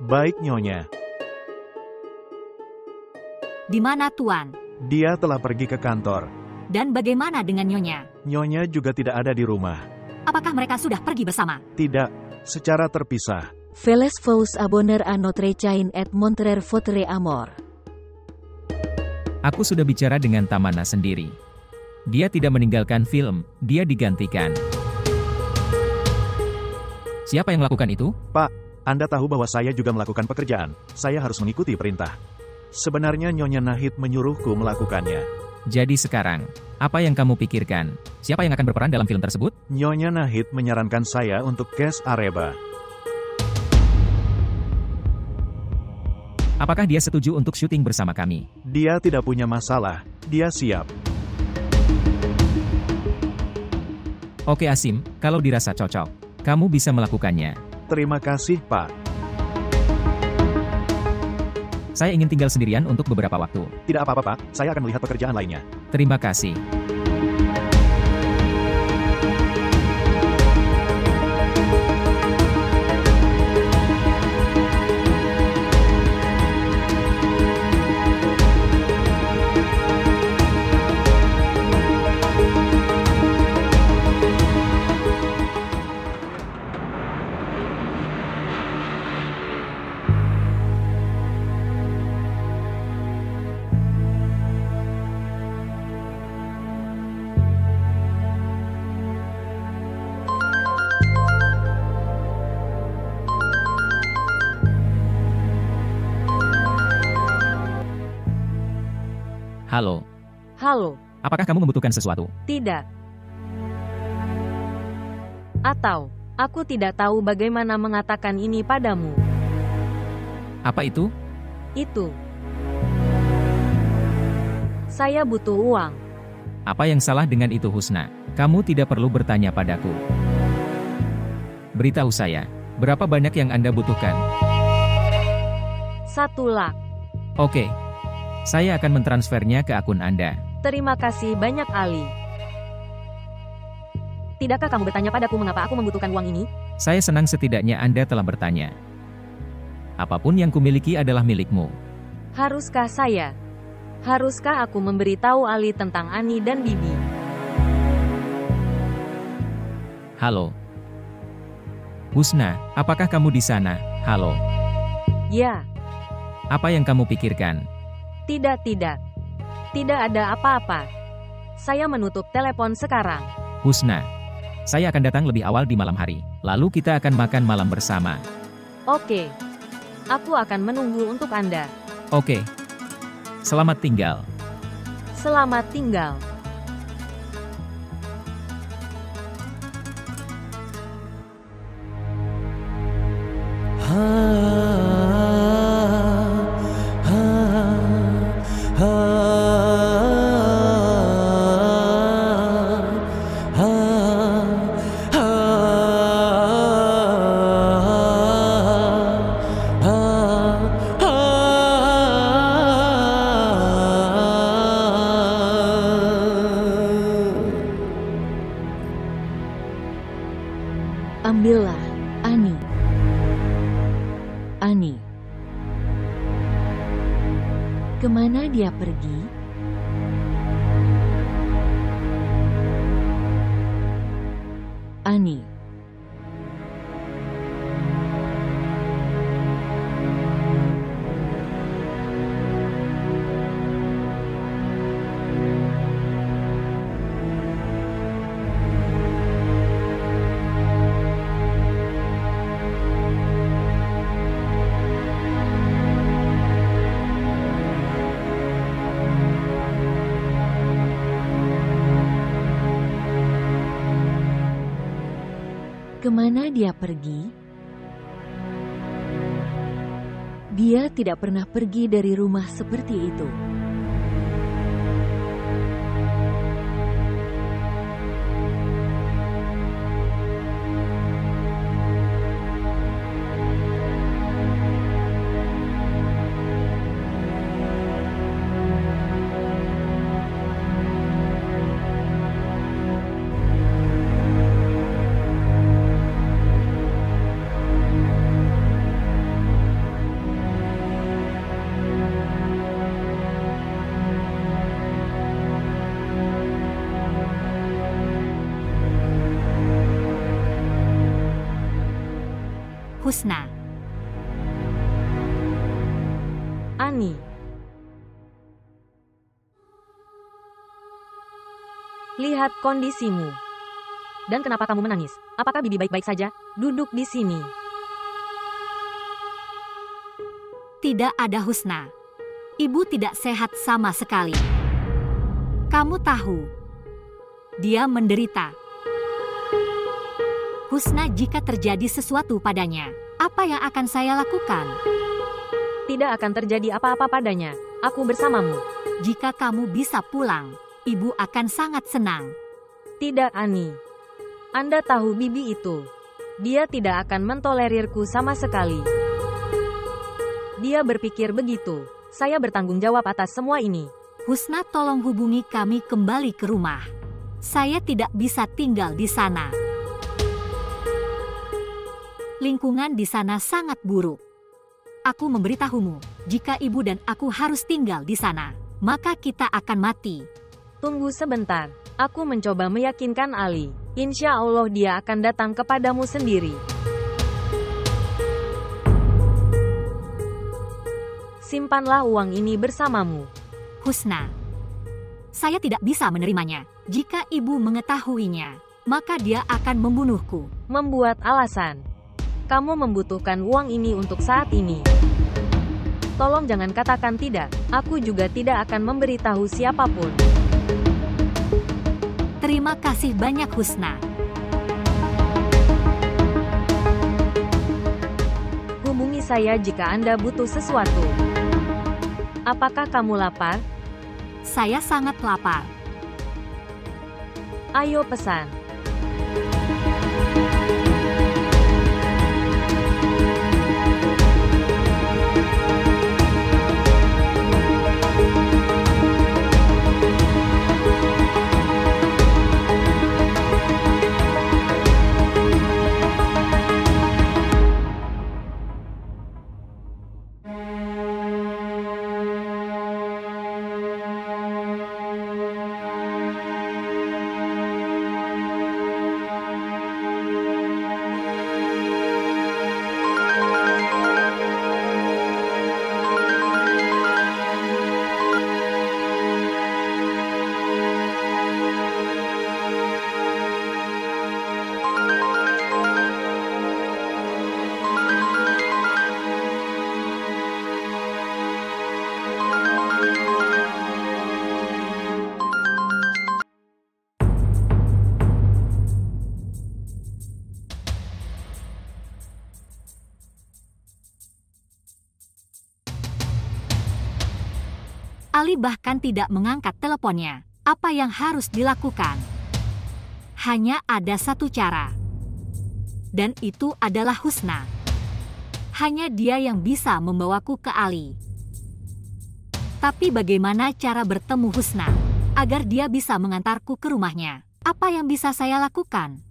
Baik, Nyonya. Di mana Tuan? Dia telah pergi ke kantor. Dan bagaimana dengan Nyonya? Nyonya juga tidak ada di rumah. Apakah mereka sudah pergi bersama? Tidak, secara terpisah. Veles vous abonner à notre chaîne et montrer votre amour. Aku sudah bicara dengan Tamana sendiri. Dia tidak meninggalkan film, dia digantikan. Siapa yang melakukan itu? Pak, Anda tahu bahwa saya juga melakukan pekerjaan. Saya harus mengikuti perintah. Sebenarnya Nyonya Nahid menyuruhku melakukannya. Jadi sekarang, apa yang kamu pikirkan? Siapa yang akan berperan dalam film tersebut? Nyonya Nahid menyarankan saya untuk Kes Areba. Apakah dia setuju untuk syuting bersama kami? Dia tidak punya masalah. Dia siap. Oke Asim, kalau dirasa cocok, kamu bisa melakukannya. Terima kasih, Pak. Saya ingin tinggal sendirian untuk beberapa waktu. Tidak apa-apa, Pak. Saya akan melihat pekerjaan lainnya. Terima kasih. Halo, Halo, apakah kamu membutuhkan sesuatu? tidak. Atau, aku tidak tahu bagaimana mengatakan ini padamu. Apa itu? Itu. Saya butuh uang. Apa yang salah dengan itu Husna? Kamu tidak perlu bertanya padaku. Beritahu saya, berapa banyak yang Anda butuhkan? 1 lak. Oke. Saya akan mentransfernya ke akun Anda. Terima kasih banyak Ali. Tidakkah kamu bertanya padaku mengapa aku membutuhkan uang ini? Saya senang setidaknya Anda telah bertanya. Apapun yang kumiliki adalah milikmu. Haruskah saya? Haruskah aku memberitahu Ali tentang Ani dan Bibi? Halo. Husna, apakah kamu di sana? Halo. Ya, Apa yang kamu pikirkan? tidak. Tidak ada apa-apa. Saya menutup telepon sekarang. Husna. Saya akan datang lebih awal di malam hari. Lalu kita akan makan malam bersama. Oke. Aku akan menunggu untuk Anda. Oke. Selamat tinggal. Selamat tinggal. Ambillah, Ani. Ani. Kemana dia pergi? Ani. Kemana dia pergi? Dia tidak pernah pergi dari rumah seperti itu. Husna. Ani. Lihat kondisimu. Dan kenapa kamu menangis? Apakah Bibi baik-baik saja? Duduk di sini. Tidak ada Husna. Ibu tidak sehat sama sekali. Kamu tahu, dia menderita. Husna, jika terjadi sesuatu padanya, apa yang akan saya lakukan? Tidak akan terjadi apa-apa padanya. Aku bersamamu. Jika kamu bisa pulang, ibu akan sangat senang. Tidak, Ani. Anda tahu Bibi itu. Dia tidak akan mentolerirku sama sekali. Dia berpikir begitu. Saya bertanggung jawab atas semua ini. Husna, tolong hubungi kami kembali ke rumah. Saya tidak bisa tinggal di sana. Lingkungan di sana sangat buruk. Aku memberitahumu, jika ibu dan aku harus tinggal di sana, maka kita akan mati. Tunggu sebentar. Aku mencoba meyakinkan Ali. Insya Allah dia akan datang kepadamu sendiri. Simpanlah uang ini bersamamu. Husna, saya tidak bisa menerimanya. Jika ibu mengetahuinya, maka dia akan membunuhku. Membuat alasan. Kamu membutuhkan uang ini untuk saat ini. Tolong jangan katakan tidak. Aku juga tidak akan memberitahu siapapun. Terima kasih banyak, Husna. Hubungi saya jika Anda butuh sesuatu. Apakah kamu lapar? Saya sangat lapar. Ayo pesan. Ali bahkan tidak mengangkat teleponnya. Apa yang harus dilakukan? Hanya ada satu cara. Dan itu adalah Husna. Hanya dia yang bisa membawaku ke Ali. Tapi bagaimana cara bertemu Husna agar dia bisa mengantarku ke rumahnya? Apa yang bisa saya lakukan?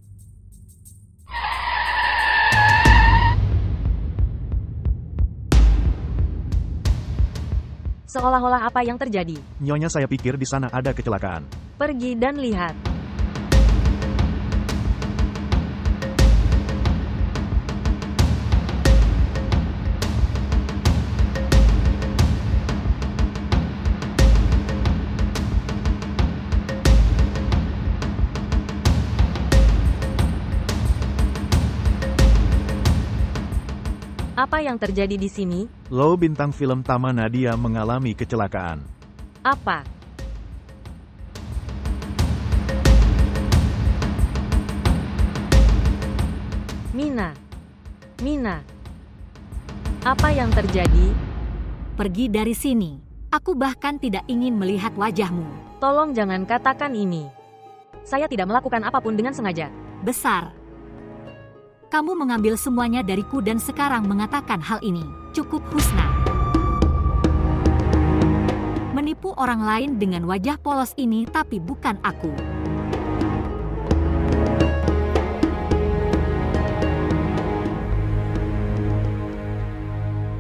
Seolah-olah apa yang terjadi. Nyonya, saya pikir di sana ada kecelakaan. Pergi dan lihat. Apa yang terjadi di sini? Lo, bintang film Tama Nadia mengalami kecelakaan. Apa? Mina. Apa yang terjadi? Pergi dari sini. Aku bahkan tidak ingin melihat wajahmu. Tolong jangan katakan ini. Saya tidak melakukan apapun dengan sengaja. Besar. Kamu mengambil semuanya dariku dan sekarang mengatakan hal ini. Cukup, Husna. Menipu orang lain dengan wajah polos ini, tapi bukan aku.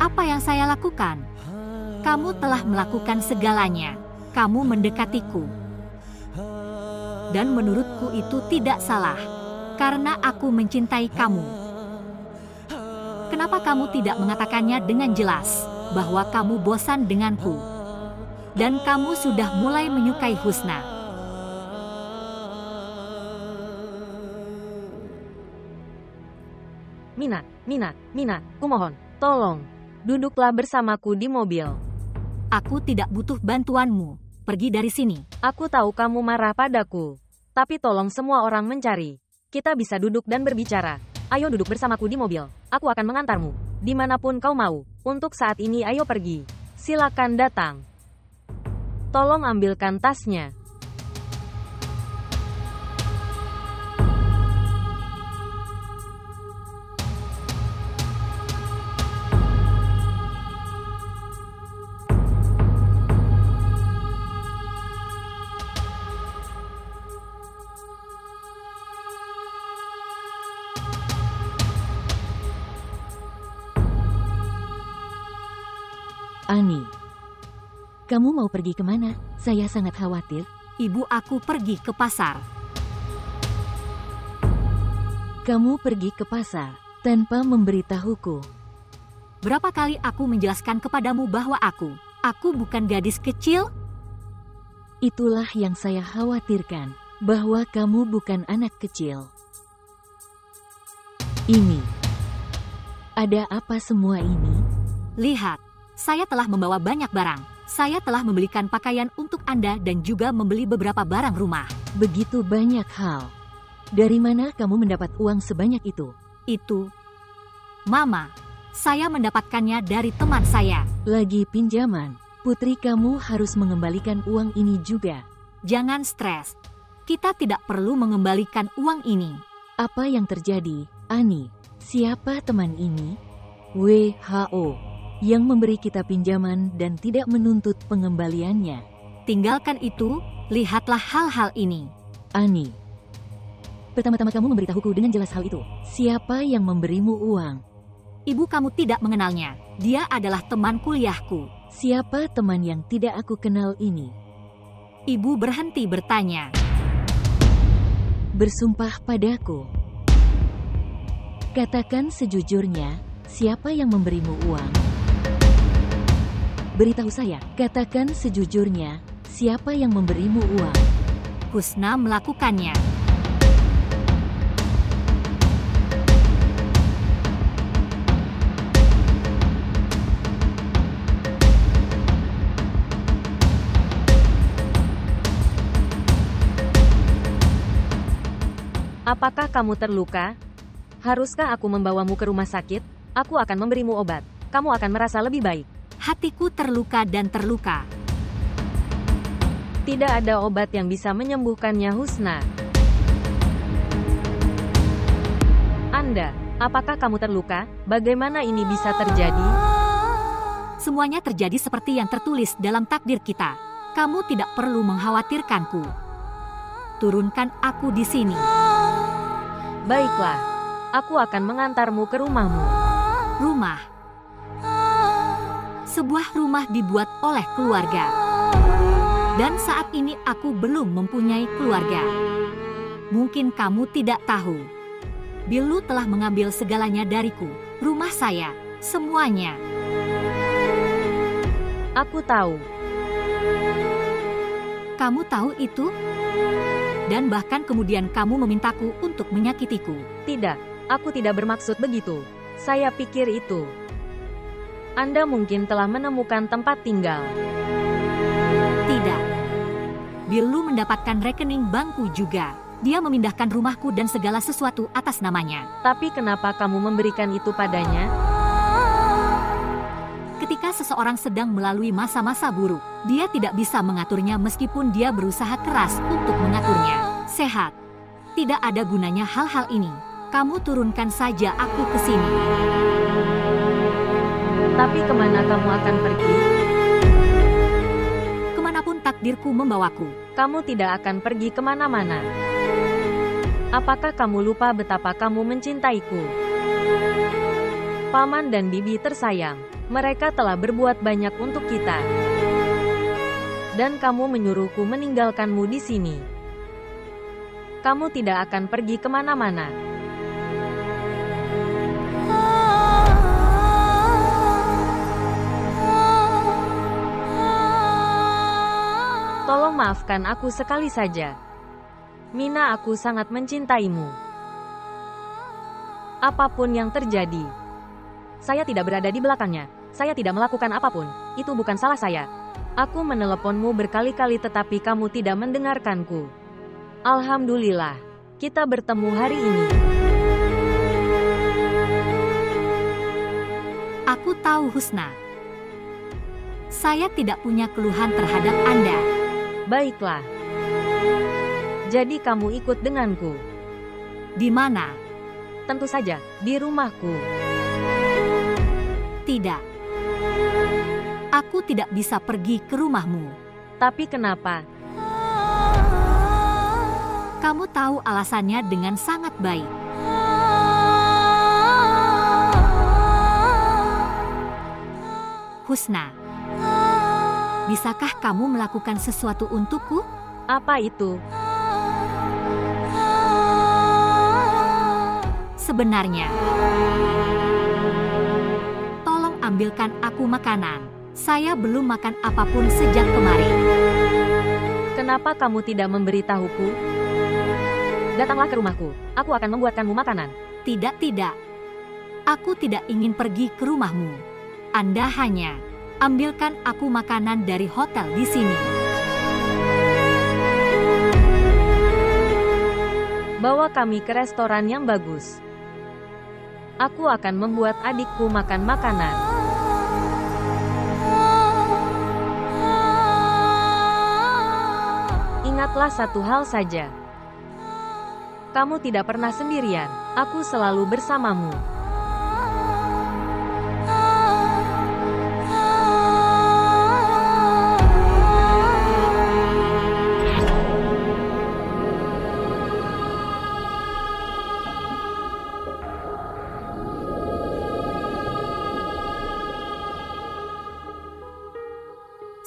Apa yang saya lakukan? Kamu telah melakukan segalanya. Kamu mendekatiku. Dan menurutku itu tidak salah. Karena aku mencintai kamu. Kenapa kamu tidak mengatakannya dengan jelas bahwa kamu bosan denganku dan kamu sudah mulai menyukai Husna? Mina, kumohon, tolong, duduklah bersamaku di mobil. Aku tidak butuh bantuanmu. Pergi dari sini. Aku tahu kamu marah padaku, tapi tolong semua orang mencari. Kita bisa duduk dan berbicara. Ayo duduk bersamaku di mobil. Aku akan mengantarmu dimanapun kau mau. Untuk saat ini ayo pergi. Silakan datang. Tolong ambilkan tasnya. Ani, kamu mau pergi kemana? Saya sangat khawatir. Ibu aku pergi ke pasar. Kamu pergi ke pasar tanpa memberitahuku. Berapa kali aku menjelaskan kepadamu bahwa aku bukan gadis kecil? Itulah yang saya khawatirkan, bahwa kamu bukan anak kecil. Ini, ada apa semua ini? Lihat. Saya telah membawa banyak barang. Saya telah membelikan pakaian untuk Anda dan juga membeli beberapa barang rumah. Begitu banyak hal. Dari mana kamu mendapat uang sebanyak itu? Itu, Mama, saya mendapatkannya dari teman saya. Lagi pinjaman. Putri kamu harus mengembalikan uang ini juga. Jangan stres. Kita tidak perlu mengembalikan uang ini. Apa yang terjadi, Ani? Siapa teman ini? WHO. Yang memberi kita pinjaman dan tidak menuntut pengembaliannya. Tinggalkan itu, lihatlah hal-hal ini. Ani, pertama-tama kamu memberitahuku dengan jelas hal itu. Siapa yang memberimu uang? Ibu kamu tidak mengenalnya. Dia adalah teman kuliahku. Siapa teman yang tidak aku kenal ini? Ibu berhenti bertanya. Bersumpah padaku. Katakan sejujurnya, siapa yang memberimu uang? Beritahu saya, katakan sejujurnya, siapa yang memberimu uang? Husna melakukannya. Apakah kamu terluka? Haruskah aku membawamu ke rumah sakit? Aku akan memberimu obat. Kamu akan merasa lebih baik. Hatiku terluka dan terluka. Tidak ada obat yang bisa menyembuhkannya, Husna. Anda, apakah kamu terluka? Bagaimana ini bisa terjadi? Semuanya terjadi seperti yang tertulis dalam takdir kita. Kamu tidak perlu mengkhawatirkanku. Turunkan aku di sini. Baiklah, aku akan mengantarmu ke rumahmu. Rumah. Sebuah rumah dibuat oleh keluarga. Dan saat ini aku belum mempunyai keluarga. Mungkin kamu tidak tahu. Bilu telah mengambil segalanya dariku. Rumah saya, semuanya. Aku tahu. Kamu tahu itu? Dan bahkan kemudian kamu memintaku untuk menyakitiku. Tidak, aku tidak bermaksud begitu. Saya pikir itu. Anda mungkin telah menemukan tempat tinggal. Tidak. Bilu mendapatkan rekening bankku juga. Dia memindahkan rumahku dan segala sesuatu atas namanya. Tapi kenapa kamu memberikan itu padanya? Ketika seseorang sedang melalui masa-masa buruk, dia tidak bisa mengaturnya meskipun dia berusaha keras untuk mengaturnya. Sehat. Tidak ada gunanya hal-hal ini. Kamu turunkan saja aku ke sini. Tapi kemana kamu akan pergi? Kemanapun takdirku membawaku. Kamu tidak akan pergi kemana-mana. Apakah kamu lupa betapa kamu mencintaiku? Paman dan bibi tersayang, mereka telah berbuat banyak untuk kita. Dan kamu menyuruhku meninggalkanmu di sini. Kamu tidak akan pergi kemana-mana. Tolong maafkan aku sekali saja. Mina, aku sangat mencintaimu. Apapun yang terjadi, saya tidak berada di belakangnya. Saya tidak melakukan apapun. Itu bukan salah saya. Aku meneleponmu berkali-kali tetapi kamu tidak mendengarkanku. Alhamdulillah, kita bertemu hari ini. Aku tahu, Husna. Saya tidak punya keluhan terhadap Anda. Baiklah. Jadi kamu ikut denganku. Di mana? Tentu saja, di rumahku. Tidak. Aku tidak bisa pergi ke rumahmu. Tapi kenapa? Kamu tahu alasannya dengan sangat baik. Husna, bisakah kamu melakukan sesuatu untukku? Apa itu? Sebenarnya, tolong ambilkan aku makanan. Saya belum makan apapun sejak kemarin. Kenapa kamu tidak memberitahuku? Datanglah ke rumahku. Aku akan membuatkanmu makanan. Tidak. Aku tidak ingin pergi ke rumahmu. Anda hanya ambilkan aku makanan dari hotel di sini. Bawa kami ke restoran yang bagus. Aku akan membuat adikku makan makanan. Ingatlah satu hal saja. Kamu tidak pernah sendirian. Aku selalu bersamamu.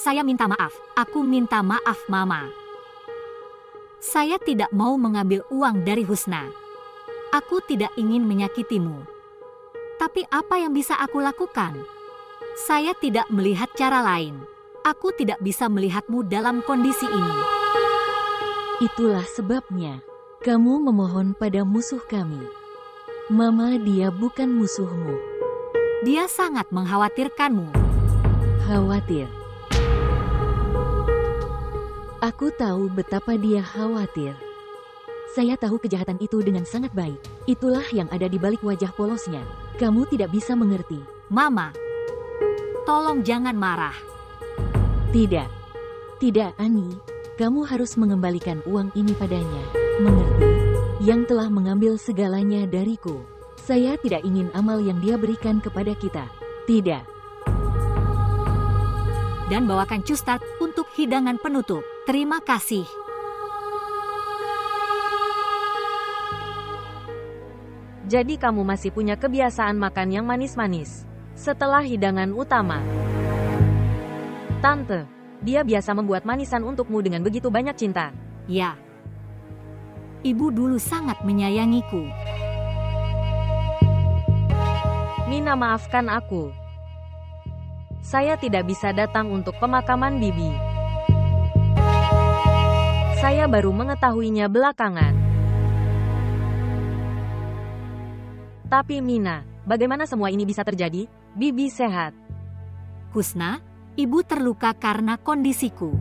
Saya minta maaf. Aku minta maaf, Mama. Saya tidak mau mengambil uang dari Husna. Aku tidak ingin menyakitimu. Tapi apa yang bisa aku lakukan? Saya tidak melihat cara lain. Aku tidak bisa melihatmu dalam kondisi ini. Itulah sebabnya kamu memohon pada musuh kami. Mama, dia bukan musuhmu. Dia sangat mengkhawatirkanmu. Khawatir. Aku tahu betapa dia khawatir. Saya tahu kejahatan itu dengan sangat baik. Itulah yang ada di balik wajah polosnya. Kamu tidak bisa mengerti. Mama, tolong jangan marah. Tidak, Ani. Kamu harus mengembalikan uang ini padanya. Mengerti? Yang telah mengambil segalanya dariku. Saya tidak ingin amal yang dia berikan kepada kita. Tidak. Dan bawakan custard untuk hidangan penutup. Terima kasih. Jadi kamu masih punya kebiasaan makan yang manis-manis setelah hidangan utama. Tante, dia biasa membuat manisan untukmu dengan begitu banyak cinta. Ya. Ibu dulu sangat menyayangiku. Mina, maafkan aku. Saya tidak bisa datang untuk pemakaman Bibi. Saya baru mengetahuinya belakangan. Tapi Mina, bagaimana semua ini bisa terjadi? Bibi sehat. Husna, ibu terluka karena kondisiku.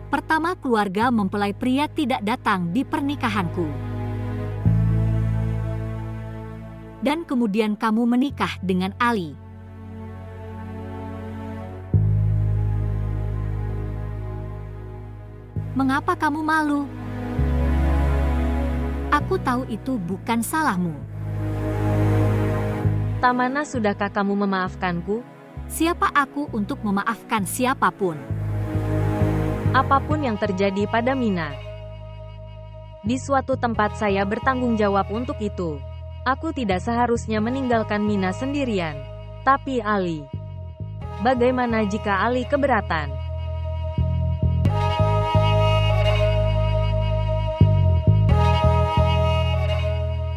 Pertama, keluarga mempelai pria tidak datang di pernikahanku. Dan kemudian kamu menikah dengan Ali. Mengapa kamu malu? Aku tahu itu bukan salahmu. Tamana, sudahkah kamu memaafkanku? Siapa aku untuk memaafkan siapapun? Apapun yang terjadi pada Mina, di suatu tempat saya bertanggung jawab untuk itu. Aku tidak seharusnya meninggalkan Mina sendirian. Tapi Ali, bagaimana jika Ali keberatan?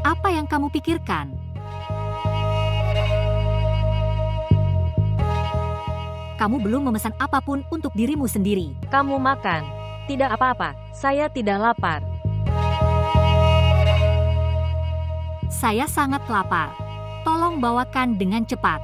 Apa yang kamu pikirkan? kamu belum memesan apapun untuk dirimu sendiri. Kamu makan. Tidak apa-apa, saya tidak lapar. Saya sangat lapar. Tolong bawakan dengan cepat.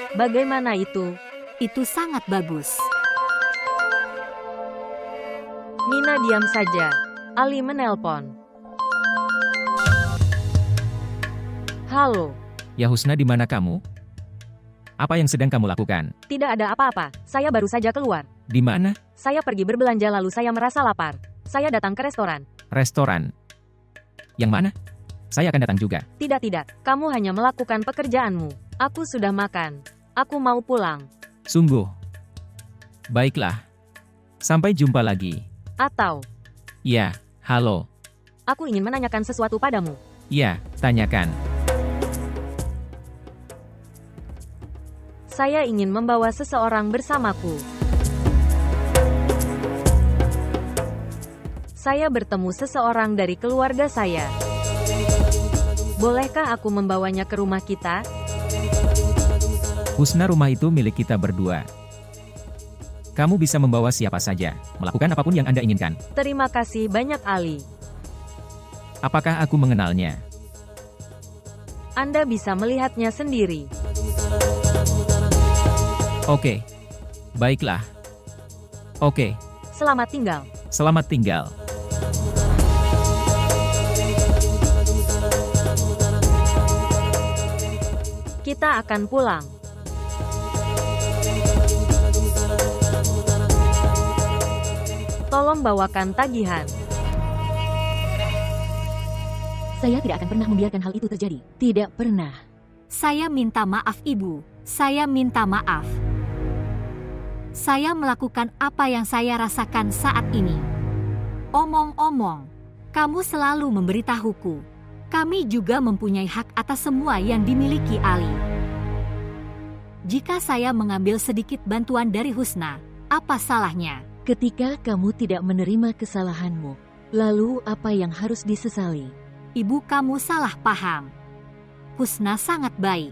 Bagaimana itu? Itu sangat bagus. Mina diam saja. Ali menelpon. Halo. Ya Husna, di mana kamu? Apa yang sedang kamu lakukan? Tidak ada apa-apa, saya baru saja keluar. Di mana? Saya pergi berbelanja lalu saya merasa lapar. Saya datang ke restoran. Restoran. Yang mana? Saya akan datang juga. Tidak, kamu hanya melakukan pekerjaanmu. Aku sudah makan. Aku mau pulang. Sungguh. Baiklah. Sampai jumpa lagi. Atau, Ya, halo. aku ingin menanyakan sesuatu padamu. Ya, tanyakan. Saya ingin membawa seseorang bersamaku. Saya bertemu seseorang dari keluarga saya. Bolehkah aku membawanya ke rumah kita? Husna, rumah itu milik kita berdua. Kamu bisa membawa siapa saja, melakukan apapun yang Anda inginkan. Terima kasih banyak, Ali. Apakah aku mengenalnya? Anda bisa melihatnya sendiri. Oke. Baiklah. Oke. Selamat tinggal. Selamat tinggal. Kita akan pulang. Tolong bawakan tagihan. Saya tidak akan pernah membiarkan hal itu terjadi. Tidak pernah. Saya minta maaf, Ibu. Saya minta maaf. Saya melakukan apa yang saya rasakan saat ini. Omong-omong, kamu selalu memberitahuku. Kami juga mempunyai hak atas semua yang dimiliki Ali. Jika saya mengambil sedikit bantuan dari Husna, apa salahnya? Ketika kamu tidak menerima kesalahanmu, lalu apa yang harus disesali? Ibu, kamu salah paham. Husna sangat baik.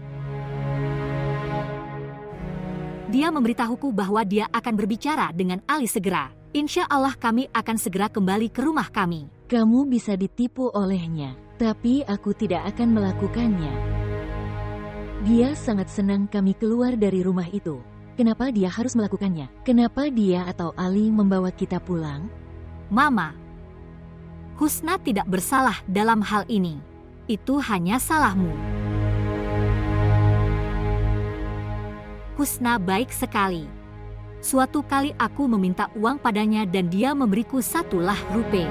Dia memberitahuku bahwa dia akan berbicara dengan Ali segera. Insya Allah kami akan segera kembali ke rumah kami. Kamu bisa ditipu olehnya, tapi aku tidak akan melakukannya. Dia sangat senang kami keluar dari rumah itu. Kenapa dia harus melakukannya? Kenapa dia atau Ali membawa kita pulang? Mama, Husna tidak bersalah dalam hal ini. Itu hanya salahmu. Husna baik sekali. Suatu kali aku meminta uang padanya dan dia memberiku 1 rupiah.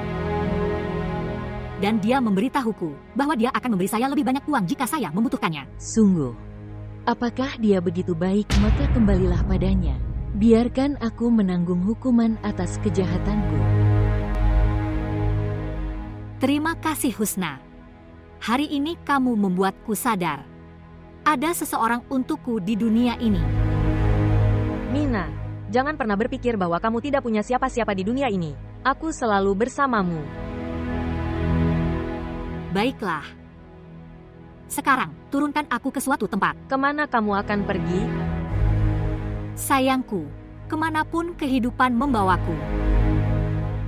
Dan dia memberitahuku bahwa dia akan memberi saya lebih banyak uang jika saya membutuhkannya. Sungguh. Apakah dia begitu baik, maka kembalilah padanya. Biarkan aku menanggung hukuman atas kejahatanku. Terima kasih Husna. Hari ini kamu membuatku sadar. Ada seseorang untukku di dunia ini. Mina, jangan pernah berpikir bahwa kamu tidak punya siapa-siapa di dunia ini. Aku selalu bersamamu. Baiklah. Sekarang, turunkan aku ke suatu tempat. Kemana kamu akan pergi? Sayangku, kemanapun kehidupan membawaku.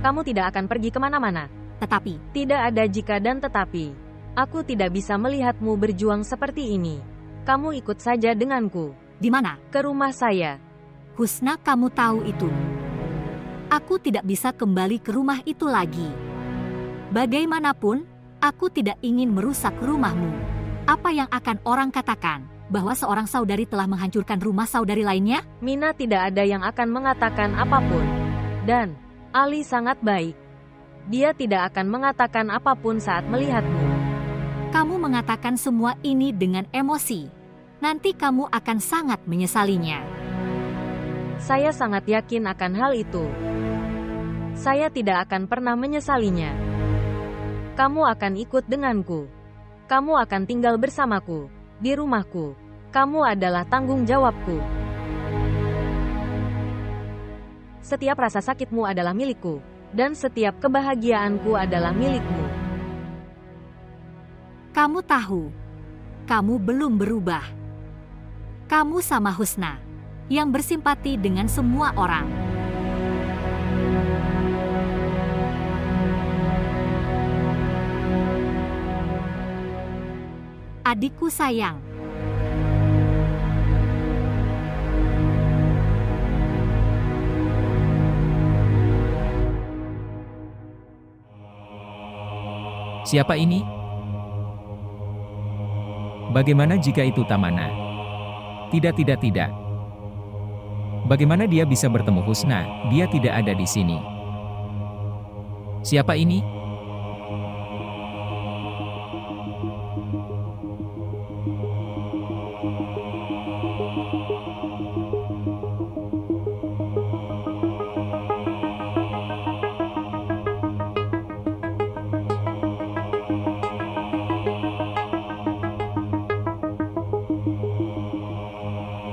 Kamu tidak akan pergi kemana-mana. Tetapi, Tidak ada jika dan tetapi. Aku tidak bisa melihatmu berjuang seperti ini. Kamu ikut saja denganku. di mana? Ke rumah saya. Husna, kamu tahu itu. Aku tidak bisa kembali ke rumah itu lagi. Bagaimanapun, aku tidak ingin merusak rumahmu. Apa yang akan orang katakan? Bahwa seorang saudari telah menghancurkan rumah saudari lainnya? Mina, tidak ada yang akan mengatakan apapun. Dan, Ali sangat baik. Dia tidak akan mengatakan apapun saat melihatmu. Kamu mengatakan semua ini dengan emosi. Nanti kamu akan sangat menyesalinya. Saya sangat yakin akan hal itu. Saya tidak akan pernah menyesalinya. Kamu akan ikut denganku. Kamu akan tinggal bersamaku, di rumahku. Kamu adalah tanggung jawabku. Setiap rasa sakitmu adalah milikku, dan setiap kebahagiaanku adalah milikmu. Kamu tahu, kamu belum berubah. Kamu sama Husna, yang bersimpati dengan semua orang. Adikku sayang. Siapa ini? Bagaimana jika itu Tamana? Tidak. Bagaimana dia bisa bertemu Husna? Dia tidak ada di sini. Siapa ini?